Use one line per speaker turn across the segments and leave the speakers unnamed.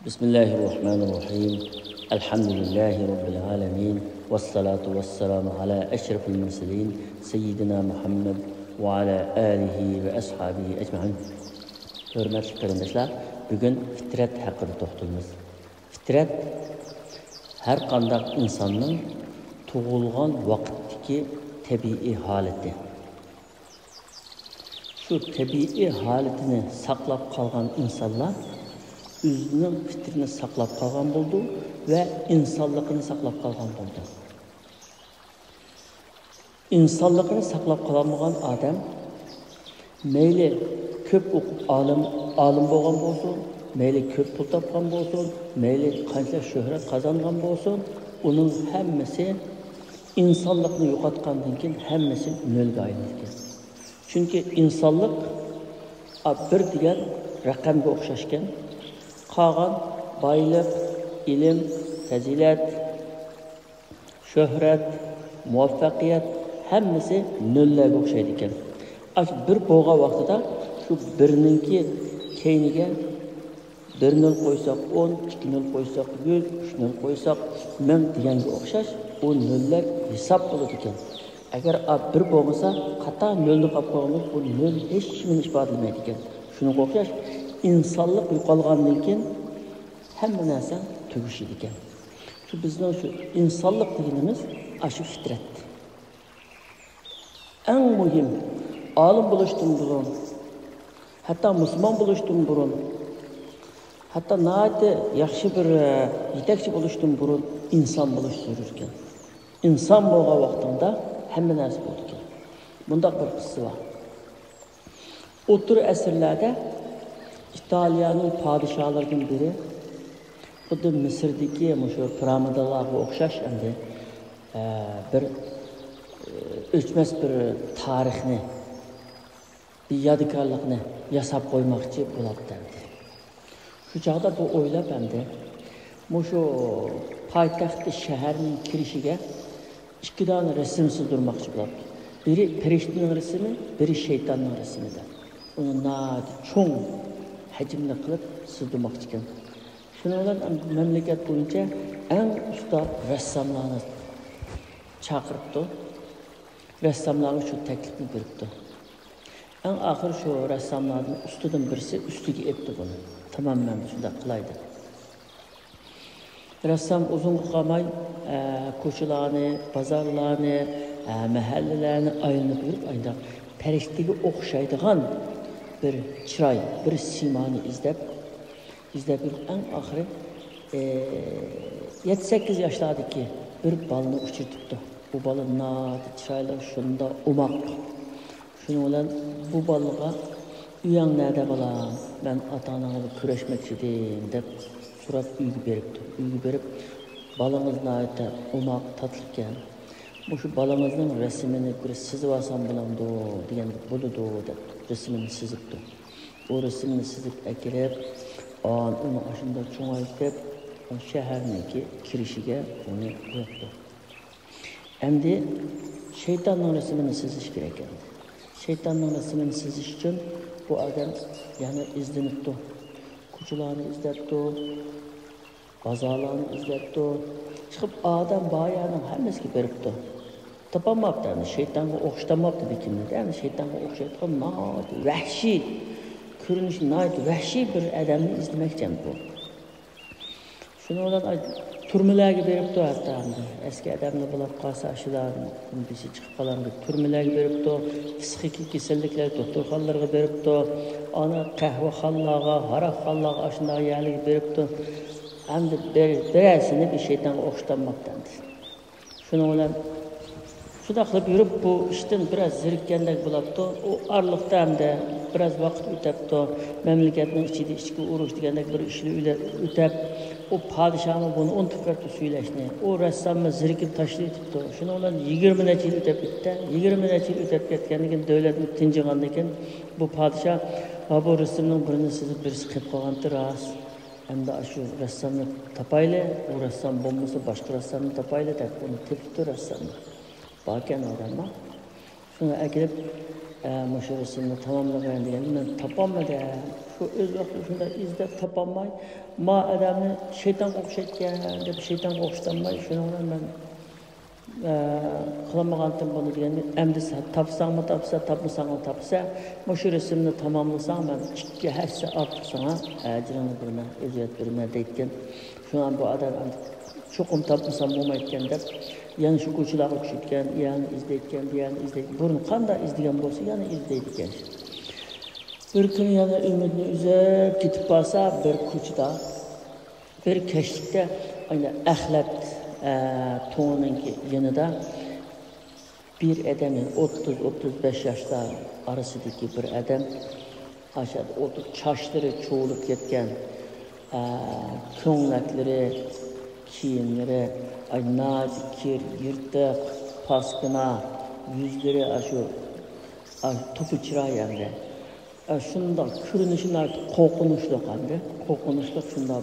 Bismillahirrahmanirrahim. Elhamdülillahi Rabbil alemin. Vessalatu vesselamu ala eşrefil murselin. Seyyidina Muhammed ve ala alihi ve ashabihi ecmaîn. Hürmetli qarindoshlar, bugun fitrat haqida to'xtalamiz. Fitrat har qanday insonning tug'ilgan vaqtdagi tabiiy holati. Şu tabiiy holatini saqlab qolgan insonlar o'zining fitrini saqlab qolgan bo'ldi va insonligini saqlab qolgan bo'ldi. İnsanlıqını saqlab qolmagan odam mayli ko'p o'qib olim bo'lgan bo'lsin, mayli ko'p pul topgan bo'lsin, mayli qancha shuhrat qozongan bo'lsin, uning hammasi insonlikni yo'qotgandan keyin hammasi nolga aylanadi. Chunki insonlik bir degan raqamga o'xshashgan, qolgan boylik, ilm, fazilat, shuhrat, muvaffaqiyat hammasi nollarga o'xshaydi ekan. Bir bo'lgan vaqtida shu birninki keyniga 1 nol qo'ysak 10, 2 nol qo'ysak 100, 3 nol qo'ysak 1000 deganga o'xshash, o nollar hisob bo'ladi ekan. Agar bir bo'lmasa, qata nolni qolib qo'yamiz, bu nol hech nimani ifodalaymaydi ekan. Shunga o'xshash insonlik yo'qolgandan keyin hamma narsa tugashidi ekan. Shu bizning shu insonlik deganimiz shu fitrat. Eng muhim olim bo'lishdan burun, hatto musulmon bo'lishdan burun, hatto nati yaxshi bir yetakchi bo'lishdan burun inson bo'lish zarur ekan. İnson bo'lgan vaqtida hamma narsa bo'ldi ekan. Bundaq bir qissa bor. O'tir asrlarda İtaliyaning podshohlaridan biri xuddi Misrdagi shu piramidalarga o'xshash endi bir o'chmas bir tarixni, bir yodikorlikni yasab qo'ymoqchi bo'ladi. Shu chog'da bu o'ylab endi shu poytaxt shaharning kirishiga 2 dona rasm chizdirmoqchi bo'ladi. Biri Perishtaning rasmi, biri shaytonning rasmidir. Uni cho'ng hajmli qilib chizdirmoqchi ekan. Shundan mamlakat bo'yicha eng usta rassomlarni chaqiribdi. Rassomlarga shu taklifni beribdi. Eng oxir shu rassomlarning ustidan birisi ustiga epdi buni. Tamamen shunday qilaydi. Rassom uzun qolmay ko'chalarni, bozorlarni, mahallalarni aylanib yurib, ayda Perishtaga o'xshaydigan bir chiroy, bir simoni izlab yurib, eng oxiri 7-8 yoshlardagi bir balni uchirtibdi. Bu bala chiroyli, shunda umoq. Shuning bilan bu balaga "Uyang nerede balam? Ben ata-onangizga kurashmoqchi edim" deb so'rab uyga beribdi. Uyga berib, "Balangiz nayta umoq tatlikan. Shu balangizning rasmini bir sizib olsam bo'lamdi" deganda "Bo'ladi" deb rasmini chizibdi. O rasmni chizib akirib, uni ashunda cho'ngaytib, shaharniki kirishiga uni qo'yibdi. Endi shaytonning rasmini chizish kerak ekan. Shaytonning rasmini chizish uchun bu odam yana izlanibdi. Ko'chalarni izlabdi, bozorlarni izlabdi. Chiqib odam boyaning hammasiga beribdi. Topolmabdi. Shaytonga o'xshatamabdi dekimdi. Ya'ni shaytonga o'xshaydigan vahshiy ko'rinishi, vahshiy bir odamni izlamoqchi bu. Shuni bilan turmalarga beribdi hatto. Eski odamni bo'lib qolsa, shularni bizi chiqib qolgan turmalarga beribdi. Psixik kasalliklar doktorxonalarga beribdi. Ana qahvaxonalarga, haraqxonalarga shunday yerlarga beribdi. Endi birasini bir shaytonga o'xshatamabdi. Shuni bilan shunday qilib yurib, bu ishdan biraz zerikkandek bo'libdi. U orliqda hamda biraz vaqt o'tabdi. Mamlakatning ichida ichki urush degandek bir ishlar o'tab, o podshohni buni unutib ketdi suylashni. O rassomni zerikib tashlaytibdi. Shuni bilan 20 necha yil o'tib ketdi. 20 necha yil o'tib ketgandan keyin davlatni tinchigandan keyin bu podshoh bu rasmning birini sizib birisi qilib qolgandir ras. Endi shu rassomni topayli, u rassom bo'lmasa boshqa rassomni topayli deb uni tepdi rassomni. Bakan odamlar shuni akirib Şu resimni tamamlamayan degan men topolmadim. Şu o'z vaqtida shunda izlab topolmay, ma odamni shaytonga o'xshatgan deb shaytonga o'xshatmay, shuni bilan men qilmagandim buni deganda, endi topsangmi topsa, topmasangmi topsa, shu resimni tamomlasang men 2 hassa ortiq sana ajrini berman, o'ziyat berman deytgan. Shundan bu odam cho'qim topmasam bo'lmayotgan deb, yana shu ko'chalarga tushgan, yana izlayotgan, yana izlaydi. Burun qanday izlagan bo'lsa, yana izlaydi ekan. Bir kun yana umidni uzib ketib qolsa, bir ko'chada, bir kashlikda ayna axlat to'ninki yanida bir adam 30-35 yoshda orasidagi bir adam aşağıda oturup çaşları çoğulup ketken ko'nlaklari, kiyimlari nazikir, yırtık, paskına, yüzleri şu topu çırayanda. Şunda ko'rinishlar qo'rqinchli qandi. Qo'rqinchli shunda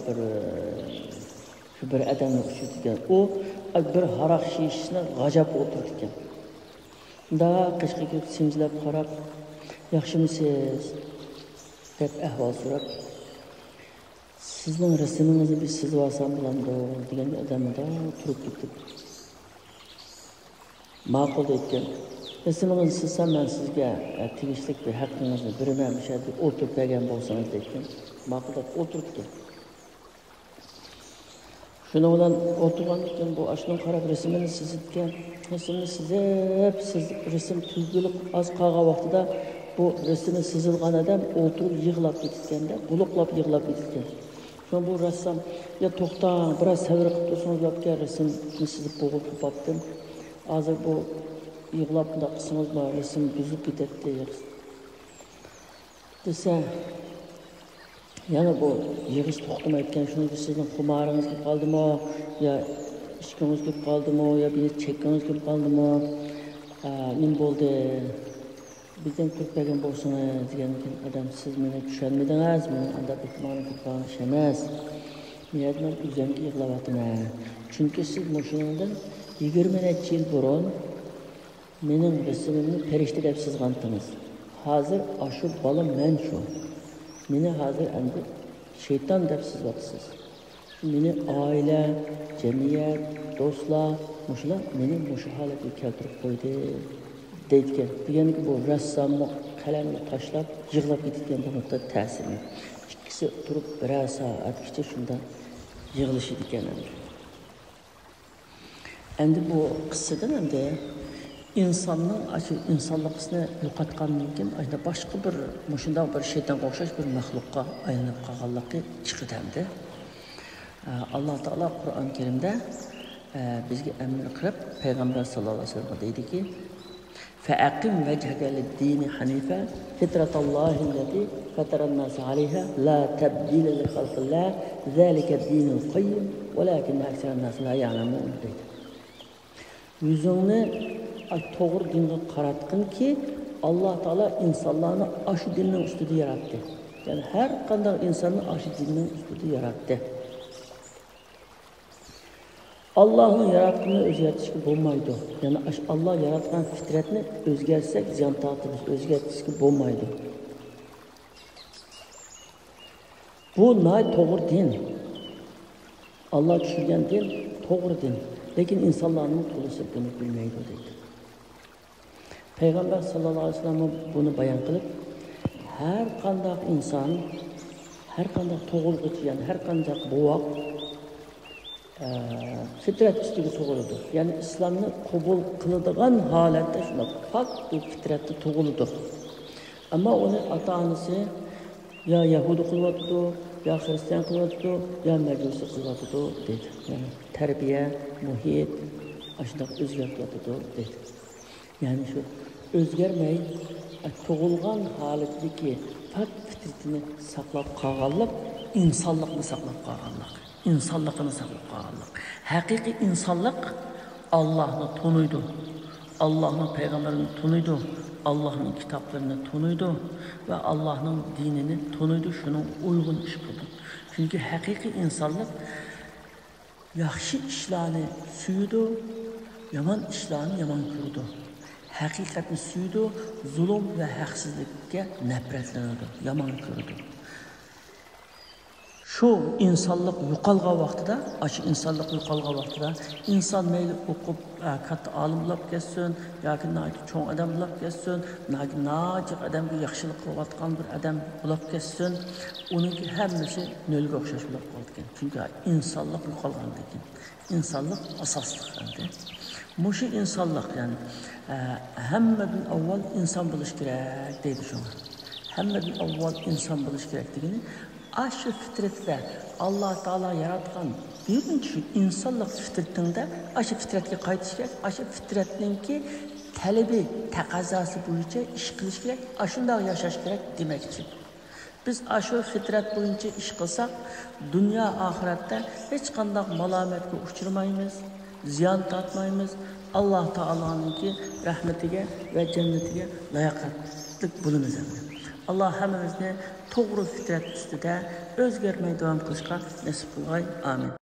bir adamni uchirgan. U bir haraq shishisini g'ajab o'tirgan. Da qishqa kelib simjilab qarab, "Yaxshimisiz?" deb ahvol so'rab, "Sizning rasmingizni bir chizib olsam bo'lamdi?" degan odamda turib ketdi. Ma'qul etgan. Rasmingizni chizsam men sizga tegishli bir haqqingizni beraman, o'sha deb o'tirib bergan bo'lsangiz degan. Ma'qul deb o'tiribdi. Şunu bilan o'tirgandan keyin bu ashning qarab rasmini chizgan. Rasmni chizib, resim tuzilib az qolgan vaqtida bu rasmni chizilgan odam o'tirib yig'lab ketganda, buluqlab yig'lab ketgan. Sonra bu ressam ya to'xtang, biroz sabr qilib tursangiz yapgan rasmni chizib bo'lib hozir bu yig'lab bunday qilsangiz rasm buzilib ketadi desa, yana bu yig'ish to'xtamayotgan, shunga sizning xumaringiz kelib qoldimi, yo ishkingiz kelib qoldimi, yo bir chekkingiz kelib qoldimi, nima bo'ldi? Bizdan ko'rpagan bo'lsangiz degan odam, siz meni tushunmadingiz, meni anda bitmani ko'rpagan ish emas. Men o'zimga yig'layapman. Chunki siz mashinadan 20 yil burun mening rasmimni farishta deb chizgandingiz. Hozir shu bola men shu. Meni hozir endi shayton deb chizayapsiz. Meni oila, jamiyat, do'stlar, shular meni shu holatga keltirib qo'ydi deydigan. Deganki bu rassomni qalamni tashlab yig'lab ketgan bu nuqta ta'siri. İkisi turib biroz soatgacha shunda yig'lashidi ekan. Endi bu qissadan endi insonning shu insonligini yo'qotgandan keyin ayda boshqa bir shunday bir shaytonga o'xshash bir maxluqqa aylanib qolganligi chiqadi. Alloh taolo Qur'on Karimda bizga amr qilib payg'ambar sallallohu alayhi vasallam deydiki: "Fa'aqim wajhaka lid-din hanifa fitratallohi allati fataran-nas 'alayha la tabdila li khalqillah zalika ad-dinul qayyim walakin aktharan-nas la ya'lamun." deydi. Yüzünü to'g'ri dinga qaratqin ki Alloh taolo insonlarni shu dinning ustida yaratdi. Ya'ni har qanday insonni shu dinning ustida yaratdi. Allohning yaratganini o'zgartirishga bo'lmaydi. Ya'ni Alloh yaratgan fitratni o'zgartsak, ziyon tortib o'zgartirishga bo'lmaydi. Bu to'g'ri din. Alloh tushirgan din to'g'ri din. Lekin insonlarning qo'lisi buni bilmaydi deydi. Payg'ambar sallallohu alayhi vasallam buni bayon qilib, har qanday inson, har qanday tug'ilg'ich, ya'ni har qanday bovoq fitrat ustiga tug'iladi. Ya'ni islomni qabul qiladigan holatda shuna pok bu fitratda tug'iladi. Ammo uni ota-onasi ya yahudi qilyapti, ya xristian qilyapti, ya majusi qilyapti deydi. Ya'ni tarbiya, muhit ashuna o'zgartiryapti deydi. Ya'ni shu o'zgarmay tug'ilgan holatdagi pok fitratini saqlab qolganlik, insonlikni saqlab qolganlik. İnsanlıqını saqlab qolganlik. Haqiqiy insonlik Allohni tanıydı. Allah'ın peygamberini tanıydı. Allah'ın kitaplarını tanıydı ve Allah'ın dinini tanıydı. Şunun uygun iş kıldı. Çünkü haqiqiy insonlik yaxshi ishlarni suydi, yomon ishlarni yomon ko'rdi. haqiqatni suydi, zulm va haqsizlikka nafratlanadi, yomon ko'radi. Şu insanlık yo'qolgan vaqtida, aşı insanlık yo'qolgan vaqtida inson mayli o'qib, katta olim bo'lib ketsin yoki cho'ng odam bo'lib ketsin, nojiq odamga yaxshilik qilayotgan bir odam bo'lib ketsin, uninki hammasi nolga o'xshash bo'lib qoldi ekan. Chunki insonlik yo'qolgandan keyin insonlik asosli endi. Mushu insonlik, ya'ni hammadan avval inson bo'lish kerak deydi shunga. Hammadan avval inson bo'lish kerak degani aşı fitretde Allah Teala yaratgan birinci insanlık fitretinde aşı fitretke qaytish kerak, aşı fitretninki talebi, taqazası boyunca iş qilish kerak, aşunda yaşaş kerak demekçi. Biz aşı fitret boyunca iş qilsak, dünya ahirette hiç qandaq malametke uçurmaymiz, ziyan tatmaymiz. Allah Teala'nınki rahmetiga ve cennetiga layıqatlik bulunuz. Allah hemmimizni to'g'ri fitrat ustida o'zgarmay davom qilishga nasib qilg'ay. Amin.